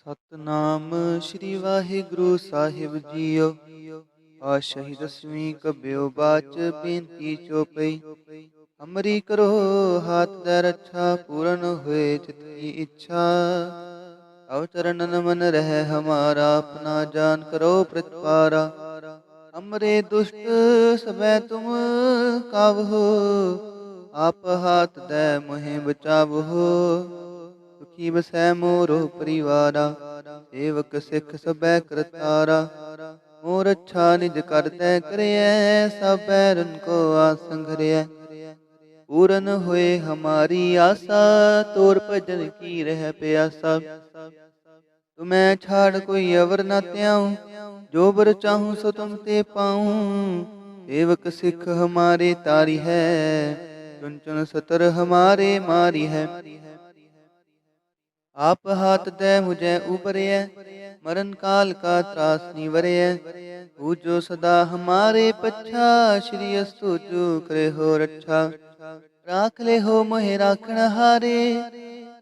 ਸਤਨਾਮ ਸ੍ਰੀ ਵਾਹਿਗੁਰੂ ਸਾਹਿਬ JIO. ਪਾਤਸ਼ਾਹੀ ਦਸਵੀਂ ਕਬਿਓ ਬਾਚ ਬੇਨਤੀ ਚੋਪਈ। ਹਮਰੀ ਕਰੋ ਹਾਥ ਦੇ ਰੱਛਾ, ਪੂਰਨ ਹੋਏ ਚਿਤ ਕੀ ਇੱਛਾ। ਅਵਤਰਨ ਮਨ ਰਹਿ ਹਮਾਰਾ, ਆਪਣਾ ਜਾਨ ਕਰੋ ਪ੍ਰਤਪਾਰਾ। ਹਮਰੇ ਦੁਸ਼ਟ ਸਭੈ ਤੁਮ ਕਾਵਹੋ, ਆਪ ਹਾਥ ਦੇ ਮੋਹਿ ਬਚਾਵਹੋ। ਸੁਖੀ ਬਸੈ ਮੋਰੋ ਪਰਿਵਾਰਾ, ਸੇਵਕ ਸਿੱਖ ਸਭੈ ਕਰਤਾਰਾ। ਮੋਰ ਅੱਛਾ ਨਿਜ ਕਰਤੈ ਕਰਿਐ, ਸਭ ਬੈਰਨ ਕੋ ਆਸੰਘਰਿਐ। ਪੂਰਨ ਹੋਏ ਹਮਾਰੀ ਆਸਾ, ਤੋਰ ਭਜਨ ਕੀ ਰਹਿ ਪਿਆਸਾ। ਤੁਮੈ ਛਾੜ ਕੋਈ ਅਵਰ ਨਾ ਤਿਆਉ, ਜੋ ਬਰ ਚਾਹੂੰ ਸੋ ਤੁਮ ਤੇ ਪਾਉ। ਸੇਵਕ ਸਿੱਖ ਹਮਾਰੇ ਤਾਰੀ ਹੈ, ਚੁਨ ਚੁਨ ਸਤਰ ਹਮਾਰੇ ਮਾਰੀ ਹੈ। ਆਪ ਹਾਥ ਦੇ ਮੁਝੈ ਉਬਰਿਐ, ਮਰਨ ਕਾਲ ਕਾ ਤਰਾਸ ਨਿਵਰਿਐ। ਪੂਜੋ ਸਦਾ ਹਮਾਰੇ ਪੱਛਾ, ਸ਼੍ਰੀ ਅਸਤੁ ਜੋ ਕਰੇ ਹੋ ਰੱਛਾ। ਰਾਖ ਲੈ ਹੋ ਮੋਹਿ ਰਾਖਣ ਹਾਰੇ,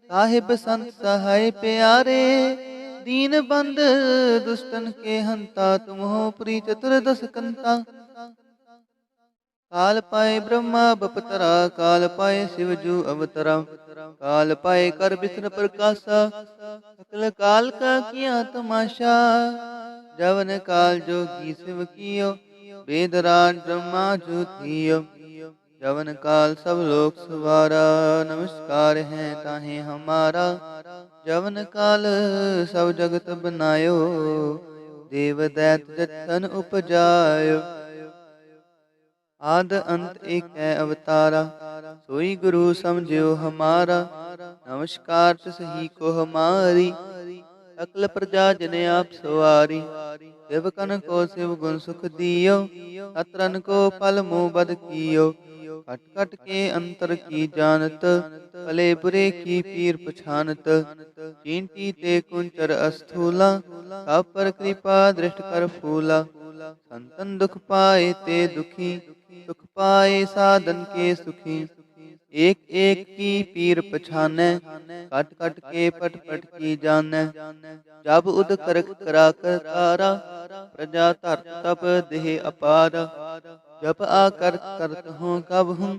ਸਾਹਿਬ ਸੰਤ ਸਹਾਇ ਪਿਆਰੇ। ਦੀਨ ਬੰਦ ਦੁਸ਼ਟਨ ਕੇ ਹੰਤਾ, ਤੁਮ ਹੋ ਪ੍ਰੀ ਚਤੁਰਦਸ ਕੰਤਾ। ਕਾਲ ਪਾਏ ਬ੍ਰਹਮਾ ਬਪਤਰਾ, ਕਾਲ ਪਾਏ ਸਿਵ ਜੂ ਅਵਤਰਾ। ਕਾਲ ਪਾਏ ਕਰ ਬਿਸਨ ਪ੍ਰਕਾਸ਼ਾ, ਸਕਲ ਕਾਲ ਕਾ ਕੀਆ ਤਮਾਸ਼ਾ। ਜਵਨ ਕਾਲ ਜੋਗੀ ਸਿਵ ਕੀਓ, ਵੇਦ ਰਾਜ ਬ੍ਰਹਮਾ ਜੂ ਥੀਓ। ਜਵਨ ਕਾਲ ਸਭ ਲੋਕ ਸਵਾਰਾ, ਨਮਸਕਾਰ ਹੈ ਤਾਹੇ ਹਮਾਰਾ। ਜਵਨ ਕਾਲ ਸਭ ਜਗਤ ਬਨਾਇਓ, ਦੇਵ ਦੈਤ ਜਤਨ ਉਪਜਾਇਓ। ਆਦ ਅੰਤ ਏਕੈ ਅਵਤਾਰਾ, ਸੋਈ ਗੁਰੂ ਸਮਝਿਓ ਹਮਾਰਾ। ਨਮਸਕਾਰ ਤਿਸਹੀ ਕੋ ਹਮਾਰੀ, ਸਕਲ ਪ੍ਰਜਾ ਜਨ ਆਪ ਸਵਾਰੀ। सेवकन को शिव गुण सुख दियो, अतरन को फल मुँह बद कियो। कट कट के अंतर की जानत, भले बुरे की पीर पछानत। चींटी ते कुंचर अस्थूला, सब पर कृपा दृष्ट कर फूला। संतन दुख पाए ते दुखी, सुख पाए साधन के सुखी। एक एक की पीर पछानै, कट कट के पट पट की जानै। जब उद करक करा कर तारा, प्रजा धरत तप देह अपारा। जब आकर्त करत हूँ कब हूँ,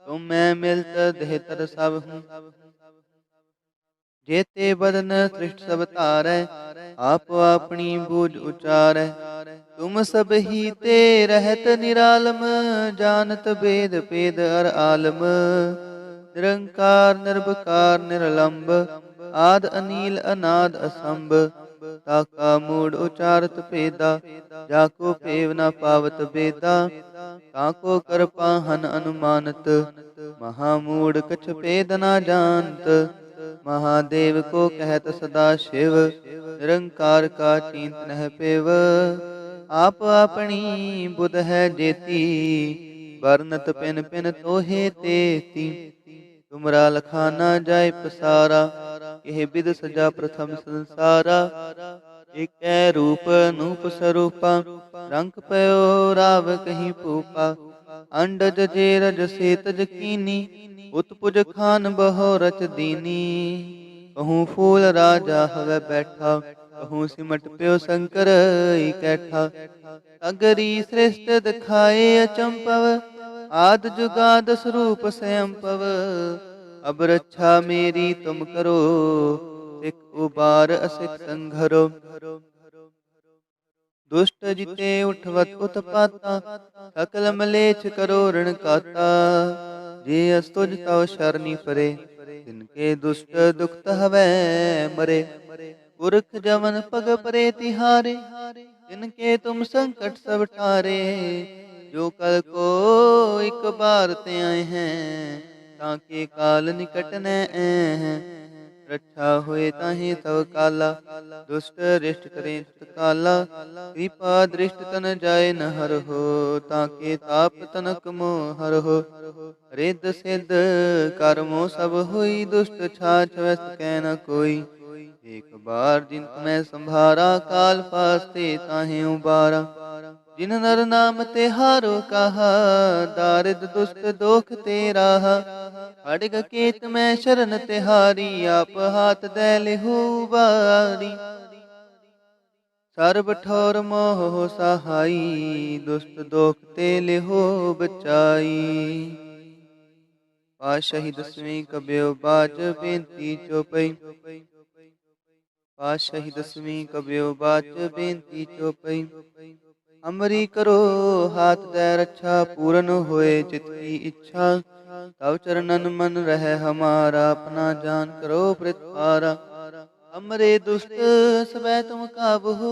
तुम मैं मिलत देह तर सब हूँ। जेते बदन सृष्ट सब तारै, आप अपनी बूझ उचारै। तुम सब ही ते रहत निरालम, जानत बेद पेद अर आलम। निरंकार निर्विकार निर्लंब, आद अनील अनाद असंभ। ताका मूड उचारत भेदा, जाको पेव न पावत बेदा। ताको कर पाहन अनुमानत, महामूड कछ भेद न जानत। महादेव को कहत सदा शिव, निरंकार का चिंत नह पेव। आप अपनी बुध है जेती, वर्णत पिन पिन तोहे तेती। तुमरा लखाना जाय पसारा, यह विद सजा प्रथम संसारा। एक रूप नूप स्वरूपा, रंग पयो राव कहीं पूपा। अंडज जे रज से तज कीनी, उत्पुज खान बहो रच दीनी। कहूँ फूल राजा हवे बैठा, कहूँ सिमट प्यो शंकर इकैठा। अगरी श्रेष्ठ दिखाए अचंपव, आद जुगाद स्वरूप स्वयंपव। अब रक्षा मेरी तुम करो, सिख उबार असिख संघरो। दुष्ट जिते उठवत उत्पाता, सकल मलेच्छ करो ऋण काता। जे अस्तुज तव शरणी परे, तिनके दुष्ट दुखत हवै मरे। पुरख जमन पग परे तिहारे, तिनके तुम संकट सब टारे। जो कल को एक बार ते आए हैं, ताके काल निकट न हैं। रक्षा होए ताहि तव काला, दुष्ट रिष्ट करें तत्काला। कृपा दृष्ट तन जाय न हर हो, ताके ताप तनक मोह हर हो। रिद्ध सिद्ध कर्मो सब होई, दुष्ट छाछ वस कै न कोई। एक बार जिन तुम्हें संभारा, काल फास्ते ताहि उबारा। जिन नर नाम तिहारो कहा, दारिद दुष्ट दोख ते राहा। खड्ग केत मैं शरण तिहारी, आप हाथ दे लिहु बारी। सर्ब ठौर मोह सहाई, दुष्ट दोख ते लिहो बचाई। पातशाही दसवीं कबियो बाज बेनती चौपई। पातशाही दसवीं कबियो बाज बेनती चौपई। अमरी करो हाथ दे रक्षा, पूरन होए चित की इच्छा। तव चरणन मन रह हमारा, अपना जान करो प्रतारा। अमरे दुष्ट सबै तुम काबहो,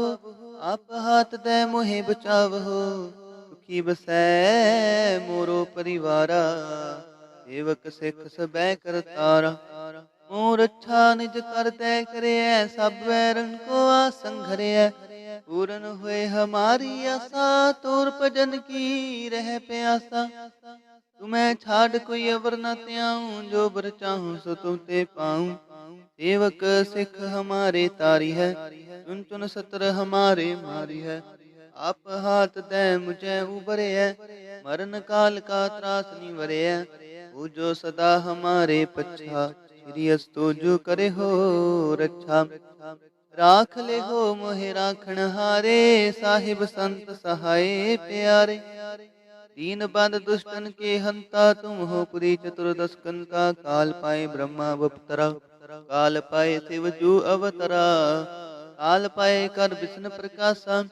आप हाथ दे मोहे बचावहो। सुखी बसै मोरो परिवारा, सेवक सिख सबै करतारा। मोर अच्छा निज कर तै करिय, सब वैरन को आसंघरिय। पूरन हुए हमारी आशा, तोर भजन की रह प्यासा। तुम्हें छाड़ कोई अवर न त्याऊं, जो बर चाहूं सो तुम ते पाऊं। सेवक सिख हमारे तारी है, चुन चुन सतर हमारे मारी है। आप हाथ दे मुझे उबरे है, मरण काल का त्रास निवरे है। वो जो सदा हमारे पच्छा, श्री अस्तु जो करे हो रक्षा। राख ले हो मोहे राखण हारे, साहिब संत सहाय प्यारे। दीन बंद दुष्टन के हंता, तुम हो पुरी चतुर्दश का। काल पाए ब्रह्मा बपतरा, काल पाए शिव जू अवतरा। काल पाए कर विष्णु प्रकाशा,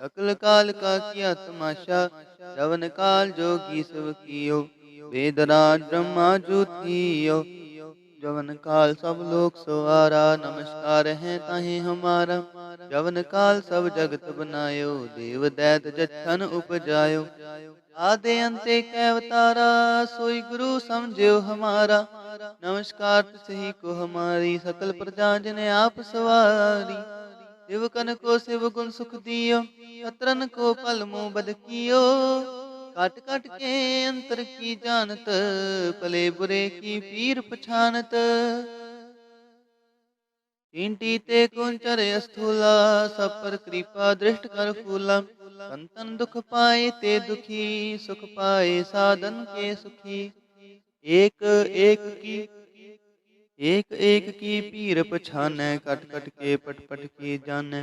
सकल काल का किया तमाशा। जवन काल जोगी सब कियो, वेदराज ब्रह्मा जू थियो। जवन काल सब लोक सवारा, नमस्कार है ताहि हमारा। जवन काल सब जगत बनायो, देव दैत जछन उपजायो। आदि अंते कै अवतारा, सोई गुरु समझियो हमारा। नमस्कार तिसहि को हमारी, सकल प्रजा जिने आप सवारी। शिवकन को शिव गुण सुख दियो, शत्रन को पल मुँह बद कियो। काट काट के अंतर की जानत, भले बुरे की पीर पछानत। चींटी ते कुंचर स्थूला, सब पर कृपा दृष्ट कर फूला। संतन दुख पाए ते दुखी, सुख पाए साधन के सुखी। एक एक की पीर पछानै, कट कट के पट पट की जानै।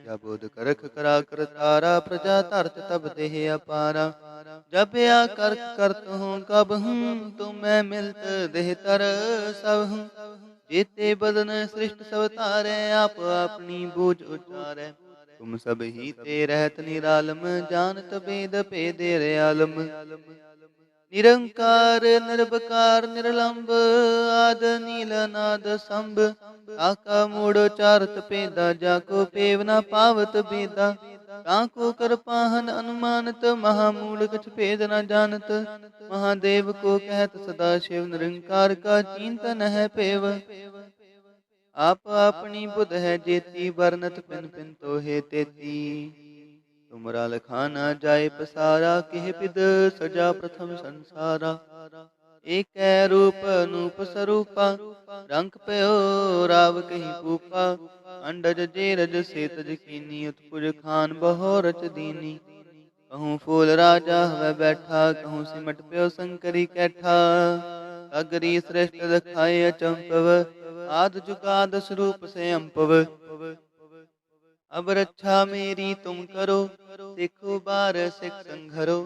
या बोध करख करा कर तारा, प्रजा धरत तब देह अपारा। जब या करख करत हूँ कब हूँ, तुम मैं मिलत देह तर सब हूँ। जेते बदन सृष्ट सब तारै, आप अपनी बूझ उचारै। तुम सब ही ते रहत निरालम, जानत वेद भेद आलम। निरंकार निर्विकार निर्लंब, आद नील नाद संभ। आका मूढ़ चारत पेदा, जाको पेव न पावत बेदा। ताको कर पाहन अनुमानत, महामूढ़ कछ भेद न जानत। महादेव को कहत सदा शिव, निरंकार का चिंतन है पेव। आप अपनी बुध है जेती, बरनत पिन पिन तो है तेती। तुमरा लखाना जाय पसारा, किह पिद सजा प्रथम संसारा। एक रूप अनूप स्वरूपा, रंग पयो राव कहीं पूपा। अंडज जेरज सेतज कीनी, उत्पुज खान बहो रच दीनी। कहूँ फूल राजा हवै बैठा, कहूँ सिमट पयो शंकरी कैठा। अगरी श्रेष्ठ दखाए अचंपव, आद जुगाद स्वरूप से अम्पव। अब रक्षा मेरी तुम करो, सिखो बार सिख संघरो।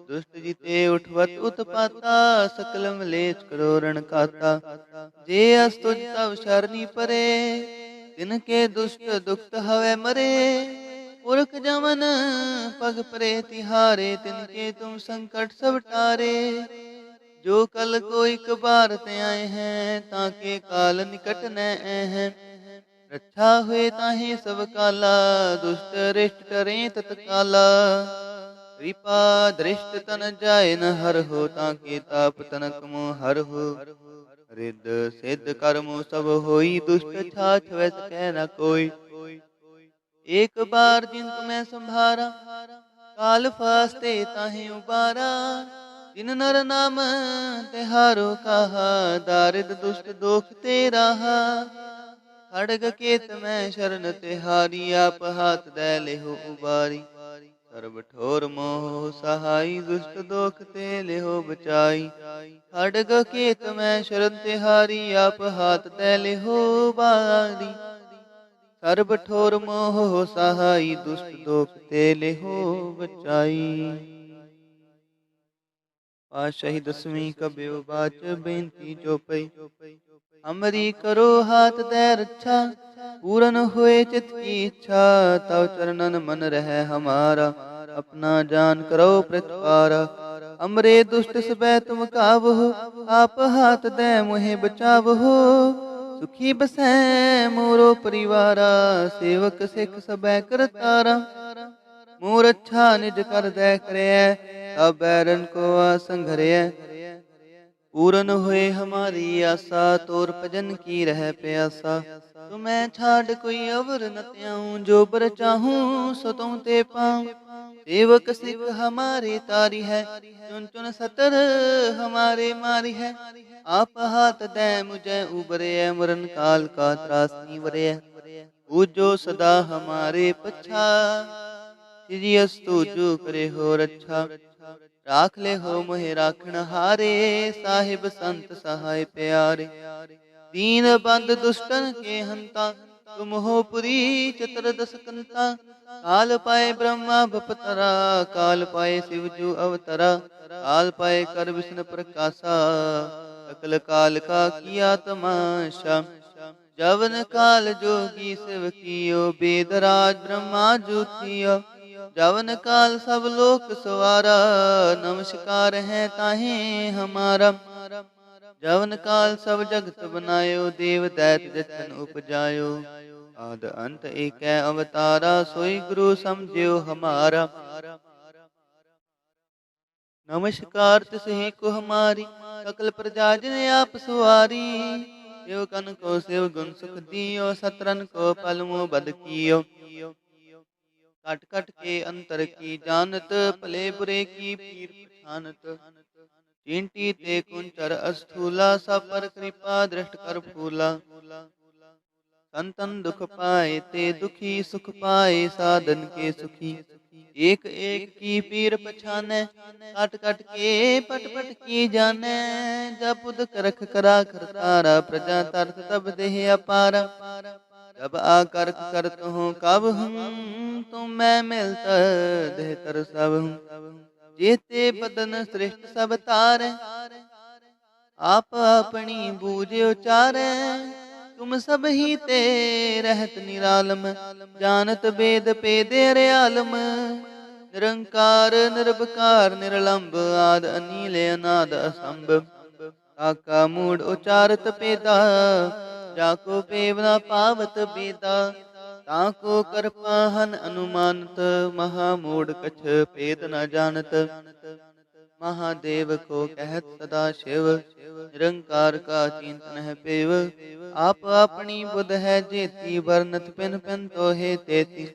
दुष्ट जीते उठवत उत्पाता, सकल मलेच करो रण खाता। जे अस्तुज तव शरणी परे, तिनके दुष्ट दुखत हवै मरे। पुरख जमन पग परे तिहारे, तिनके तुम संकट सब टारे। जो कल को एक बार ते आए हैं, ताके काल निकट न हैं। रक्षा हुए ताहि सब काला, दुष्ट रिष्ट टरे तत्काला। कृपा दृष्ट तन जाय न हर हो, ताके ताप तनक मोह हर हो। रिद सिद्ध कर्मो सब होई, दुष्ट छाछ वै सकै न कोई। एक बार जिन तुम्हें संभारा, काल फास्ते ताहि उबारा। जिन नर नाम तिहारो कहा, दारिद दुष्ट दोख ते राहा। खड्ग केत मैं शरण तिहारी, आप हाथ दे लेहो उबारी। ਸਰਬ ਠੋਰ ਮੋਹ ਸਹਾਈ, ਦੁਸ਼ਟ ਦੋਖ ਤੇ ਲਿਹੋ ਬਚਾਈ। ਖੜਗ ਕੇਤ ਮੈਂ ਸ਼ਰਨ ਤਿਹਾਰੀ, ਆਪ ਹਾਥ ਤੈ ਲਿਹੋ ਬਾਰੀ। ਸਰਬ ਠੋਰ ਮੋਹ ਸਹਾਈ, ਦੁਸ਼ਟ ਦੋਖ ਤੇ ਲਿਹੋ ਬਚਾਈ। ਪਾਤਸ਼ਾਹੀ ਦਸਵੀਂ ਕਬਿਓ ਬਾਚ ਬੇਨਤੀ ਜੋ ਪਈ। ਅਮਰੀ ਕਰੋ ਹਾਥ ਦੈ ਰੱਛਾ, ਪੂਰਨ ਹੋਏ ਚਿਤ ਕੀ ਇੱਛਾ। ਤਵ ਚਰਨਨ ਮਨ ਰਹਿ ਹਮਾਰਾ, ਆਪਣਾ ਜਾਨ ਕਰੋ ਪ੍ਰਤਪਾਰਾ। ਅਮਰੇ ਦੁਸ਼ਟ ਸਬੈ ਤੁਮ ਕਾਵਹੁ, ਆਪ ਹਾਥ ਦੈ ਮੁਹਿ ਬਚਾਵਹੁ। ਸੁਖੀ ਬਸੈ ਮੋਰੋ ਪਰਿਵਾਰਾ, ਸੇਵਕ ਸਿੱਖ ਸਬੈ ਕਰਤਾਰਾ। ਮੋਰ ਅੱਛਾ ਨਿਜ ਕਰ ਦੈ ਕਰਿਐ, ਤਬ ਬੈਰਨ ਕੋ ਆਸੰਘਰਿਐ। ਪੂਰਨ ਹੋਏ ਹਮਾਰੀ ਆਸਾ, ਤੋਰ ਭਜਨ ਕੀ ਰਹਿ ਪਿਆਸਾ। ਤੁਮੈ ਛਾਡ ਕੋਈ ਅਵਰ ਨ ਤਿਆਉ, ਜੋ ਬਰ ਚਾਹੂੰ ਸੋ ਤੁਮ ਤੇ ਪਾਉ। ਸੇਵਕ ਸਿੱਖ ਹਮਾਰੇ ਤਾਰੀ ਹੈ, ਚੁਨ ਚੁਨ ਸਤਰ ਹਮਾਰੇ ਮਾਰੀ ਹੈ। ਆਪ ਹਾਥ ਦੈ ਮੁਝੈ ਉਬਰਿਐ, ਮਰਨ ਕਾਲ ਕਾ ਤਰਾਸ ਨੀਵਰਿਐ। ਪੂਜੋ ਸਦਾ ਹਮਾਰੇ ਪਛਾ, ਸਿਰਿਅਸਤੁ ਜੋ ਕਰੇ ਹੋ ਰੱਛਾ। ਰਾਖ ਲੈ ਹੋ ਮੋਹਿ ਰਾਖਣ ਹਾਰੇ, ਸਾਹਿਬ ਸੰਤ ਸਹਾਇ ਪਿਆਰੇ। ਦੀਨ ਬੰਦ ਦੁਸ਼ਟਨ ਕੇ ਹੰਤਾ, ਤੁਮ ਹੋ ਪੁਰੀ ਚਤੁਰਦਸ ਕੰਤਾ। ਕਾਲ ਪਾਏ ਬ੍ਰਹਮਾ ਬਪਤਰਾ, ਕਾਲ ਪਾਏ ਸਿਵ ਜੂ ਅਵਤਰਾ। ਕਾਲ ਪਾਏ ਕਰ ਵਿਸ਼ਨ ਪ੍ਰਕਾਸ਼ਾ, ਸਕਲ ਕਾਲ ਕਾ ਕੀਆ ਤਮਾਸ਼ਾ। ਜਵਨ ਕਾਲ ਜੋਗੀ ਸਿਵ ਕੀਓ, ਬੇਦ ਰਾਜ ਬ੍ਰਹਮਾ ਜੂ ਥੀਓ। ਜਵਨ ਕਾਲ ਸਭ ਲੋਕ ਸਵਾਰਾ, ਨਮਸਕਾਰ ਹੈ ਤਾਹੇ ਹਮਾਰਾ। ਜਵਨ ਕਾਲ ਸਭ ਜਗਤ ਬਨਾਇਓ, ਦੇਵ ਦੈਤ ਜਛਨ ਉਪਜਾਇਓ। ਆਦ ਅੰਤ ਏਕੈ ਅਵਤਾਰਾ, ਸੋਈ ਗੁਰੂ ਸਮਝਿਓ ਹਮਾਰਾ। ਨਮਸਕਾਰ ਤਿਸਹਿ ਕੋ ਹਮਾਰੀ, ਸਕਲ ਪ੍ਰਜਾ ਜਿਨ ਆਪ ਸੁਆਰੀ। सेवकन को सेव गुण सुख दियो, सतरन को पल मुँह बद कियो। कट कट के अंतर की जानत, भले बुरे की पीर पछानत। चींटी ते कुंचर अस्थूला, सब पर कृपा दृष्ट कर फूला। संतन दुख पाए ते दुखी, सुख पाए साधन के सुखी। एक एक की पीर पछाने, कट कट के पट पट की जाने। जब उद करख करा करतारा, प्रजा तरत तब देह अपारा। जब आकर्क करत हूँ कब हूँ, तुम मैं मिलता देह कर सब हूँ। जेते बदन श्रेष्ठ सब तारे, आप अपनी बूझ उचारे। तुम सब ही ते रहत निरालम, जानत बेद पेदे अरयालम। निरंकार निरभकार निरलंब, आद अनील अनाद असंभ। काका मूड उचारत पेदा, जाको पेव न पावत बेदा। ताको करपाहन अनुमानत, महामूड कछ पेद न जानत। महादेव को कहत सदा शिव, निरंकार का चिंतन है पेव। आप अपनी बुध है जेती, बरनत पिन पिन तो है तेती।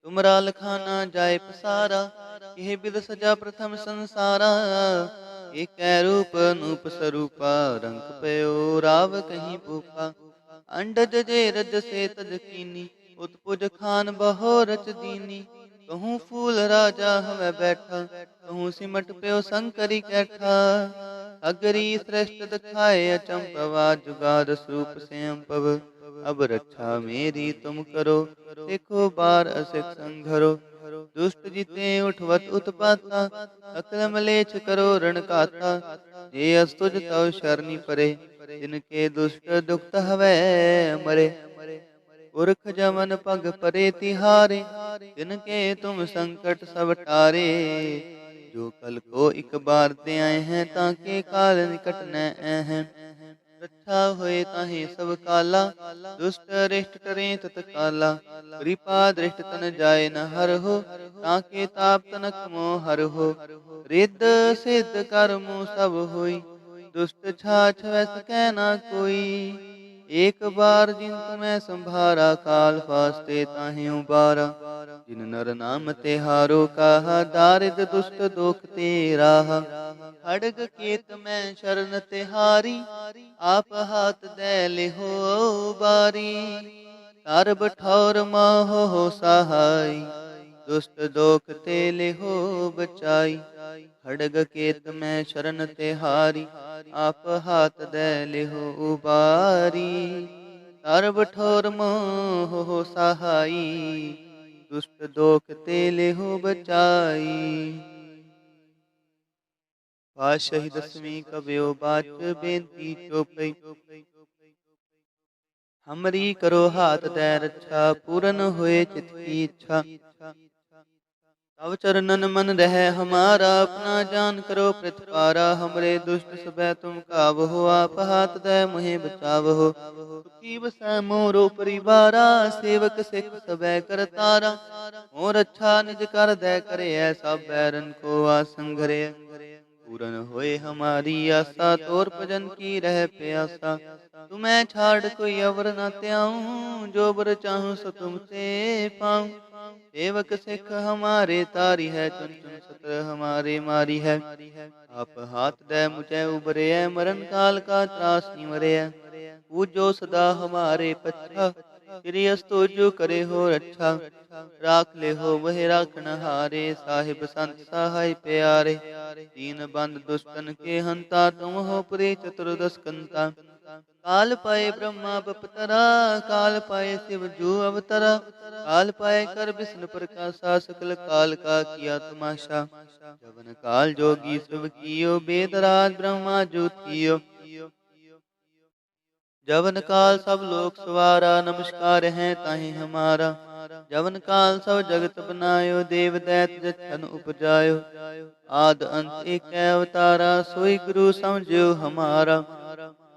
तुमरा लखाना जाय पसारा, यह बिद सजा प्रथम संसारा। एक रूप नूप स्वरूपा, रंग पयो राव कहीं भूपा। अंडज जे रज से तज कीनी, उत्पुज खान बहो रच दीनी। कहूँ फूल राजा हमें बैठा, कहूँ सिमट प्यो शंकरी कैठा। अगरी श्रेष्ठ दिखाए अचंपवा, जुगाद स्वरूप से अम्पव। अब रक्षा मेरी तुम करो, देखो बार असिक संघरो। दुष्ट जिते उठवत उत्पाता, अकल मलेच्छ करो रण काता। जे अस्तुज तव शरणी परे, जिनके दुष्ट दुखत हवै मरे। पुरख जमन पग परे तिहारे, जिनके तुम संकट सब टारे। जो कल को एक बार दे आए हैं, ताके काल निकट न हैं। रक्षा होए ताहि सब काला, दुष्ट रिष्ट टरे तत्काला। कृपा दृष्ट तन जाए न हर हो, ताके ताप तनक मोह हर हो। रिद्ध सिद्ध कर्मो सब होई, दुष्ट छाछ वैस कै ना कोई। एक बार जिन तुम्हें संभारा, काल फास्ते ताहि उबारा। जिन नर नाम तिहारो कहा, दारिद दुष्ट दोख ते राहा। खड़ग केत मैं शरण तिहारी, आप हाथ दे लिहो बारी। सर्ब ठौर माहो सहाय, दुष्ट दोख ते लेहो बचाई। खड़ग केत मैं शरण तिहारी, आप हाथ दे लेहो उबारी। सर्ब ठोर मोह सहाई, दुष्ट दोख ते लेहो बचाई। पातशाही दसवीं कबियो बाच बेनती चौपई। हमरी करो हाथ दे रक्षा, पूरन होए चित की इच्छा। तव चरणन मन रह हमारा, अपना जान करो प्रतिपारा। हमरे दुष्ट सबै तुम कावहो, आप हाथ दे मुहे बचावहो। सुखी बसै मोरो परिवारा, सेवक सिख सबै करतारा। मोर अच्छा निज कर दे करे, सब बैरन को आसंग घरे। पूरन होए हमारी आशा, तोर भजन की रह प्यासा। तुम्हें छाड़ कोई अवर न त्याऊं, जो बर चाहूं सो तुमसे पाऊं। सेवक सिख हमारे तारी है, चुन चुन सत्र हमारे मारी है। आप हाथ दे मुझे उबरे, मरण काल का त्रास निवरे। पूजो सदा हमारे पच्छा, श्री अस्तु जो करे हो रक्षा। राख ले हो वह राखन हारे, साहिब संत सहाय प्यारे। दीन बंद दुष्टन के हंता, तुम हो पुरी चतुर्दश कंता। काल पाए ब्रह्मा बपतरा, काल पाए शिव जू अवतरा। काल पाए कर विष्णु प्रकाशा, सकल काल का किया तमाशा। जवन काल जोगी शिव कियो, बेदराज ब्रह्मा जो थियो। जवन काल सब लोक सवारा, नमस्कार है ताहि हमारा। जवन काल सब जगत बनायो, देव दैत जछन उपजायो। आद अंत एक अवतारा, सोई गुरु समझो हमारा।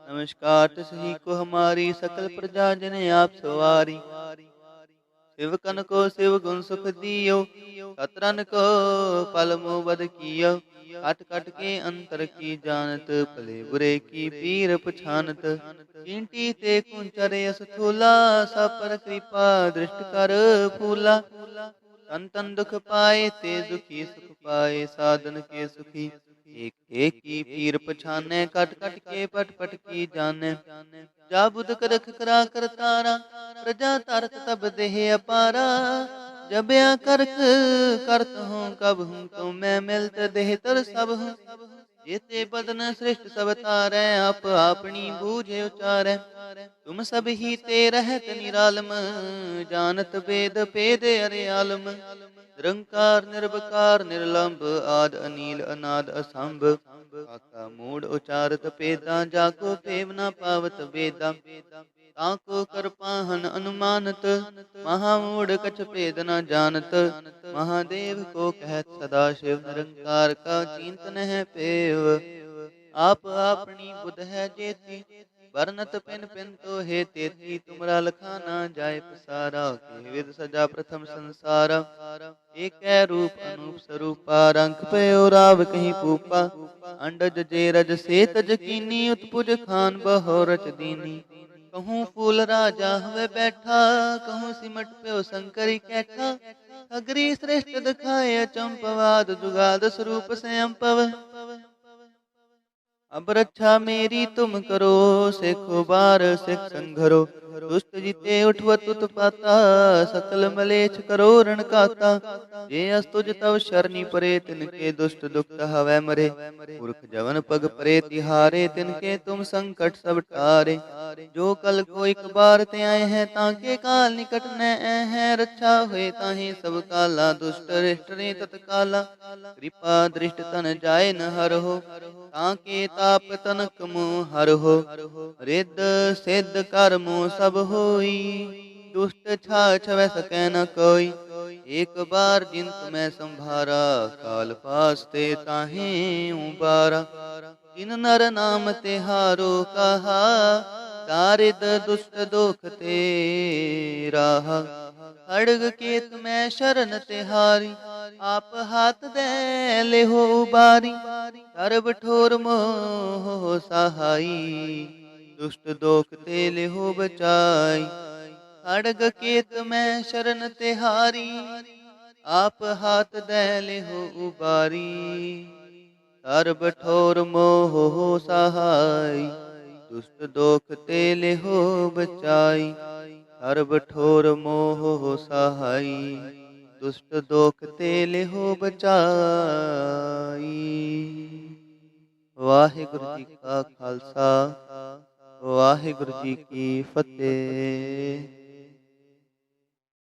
नमस्कार तिसही को हमारी, सकल प्रजा जन आप सवारी। शिव कन को शिव गुण सुख दियो, सतरन को पल मुबद कियो। कट कट के अंतर की जानत, भले बुरे की पीर पछानत। चींटी ते कुंचर यस थूला, सब पर कृपा दृष्ट कर फूला। तन तन दुख पाए ते दुखी, सुख पाए साधन के सुखी। एक एक की पीर पछाने, कट कट के पट पट की जाने। जा बुध करख करा करतारा, प्रजा तरत तब देह अपारा। जब या करख करत हूँ कब हूँ, तो मैं मिलत देह तर सब हूँ। जेते बदन श्रेष्ठ सब तारै, आप आपनी बूझे उचारै। तुम सब ही ते रहत निरालम, जानत वेद पेद अरे आलम। निरंकार निर्विकार निर्लंब, आद अनील अनाद असंभ। आका मूड उचारत पेदा, जाको पेव न पावत वेदा। ताको कर पाहन अनुमानत, महामूढ़ कछ भेद न जानत। महादेव को कहत सदा शिव, निरंकार का चिंतन है पेव। आप आपनी बुध है जेती, बरनत पिन पिन तो हे तेती। तुमरा लखाना जाय पसारा, के विद सजा प्रथम संसारा। एक रूप अनूप स्वरूपा, रंग पे राव कहीं पूपा। अंडज जे रज से तज कीनी, उत्पुज खान बहोरच दीनी। कहूँ फूल राजा हवे बैठा, कहूँ सिमट प्यो शंकरी कैठा। अग्री श्रेष्ठ दिखाए चंपवाद, जुगाद स्वरूप स्वयं पव। अब रक्षा मेरी तुम करो, सिखो बार सिख संघरो। दुष्ट जीते उठवत उत्पाता, सकल मलेच्छ करो रण काता। जे अस्तुज तव शरणी परे, तिनके दुष्ट दुख हवै मरे। पुरख जवन पग परे तिहारे, तिनके तुम संकट सब टारे। जो कल को एक बार ते आए हैं, ताके काल निकट न हैं। रक्षा हुए ताहि सब काला, दुष्ट रिष्ट रे तत्काला। कृपा दृष्ट तन जाय न हरहो, ताके ताप तनक मुँह हरहो। रिद्ध सिद्ध कर्मो सब होई, दुष्ट छाछ वै सकै न कोई। एक बार जिन तुम्हें संभारा, काल पास ते ताहे उबारा। जिन नर नाम तिहारो कहा, दारिद दुष्ट दोख ते राहा। खड़ग केत मैं शरण तिहारी, आप हाथ दे लेहो उबारी। सर्ब ठोर मोह सहाई, दुष्ट दोख ते लेहो बचाई। खड़ग केत मैं शरण तिहारी, आप हाथ दे लेहो उबारी। सर्ब ठोर मोह सहाई, दुष्ट दोख ते लेहो बचाई। सर्ब ठोर मोह सहाई, ਦੁਸ਼ਟ ਦੋਖ ਤੇ ਲਿਹੋ ਬਚਾਈ। ਵਾਹਿਗੁਰੂ ਜੀ ਕਾ ਖਾਲਸਾ, ਵਾਹਿਗੁਰੂ ਜੀ ਕੀ ਫਤਿਹ।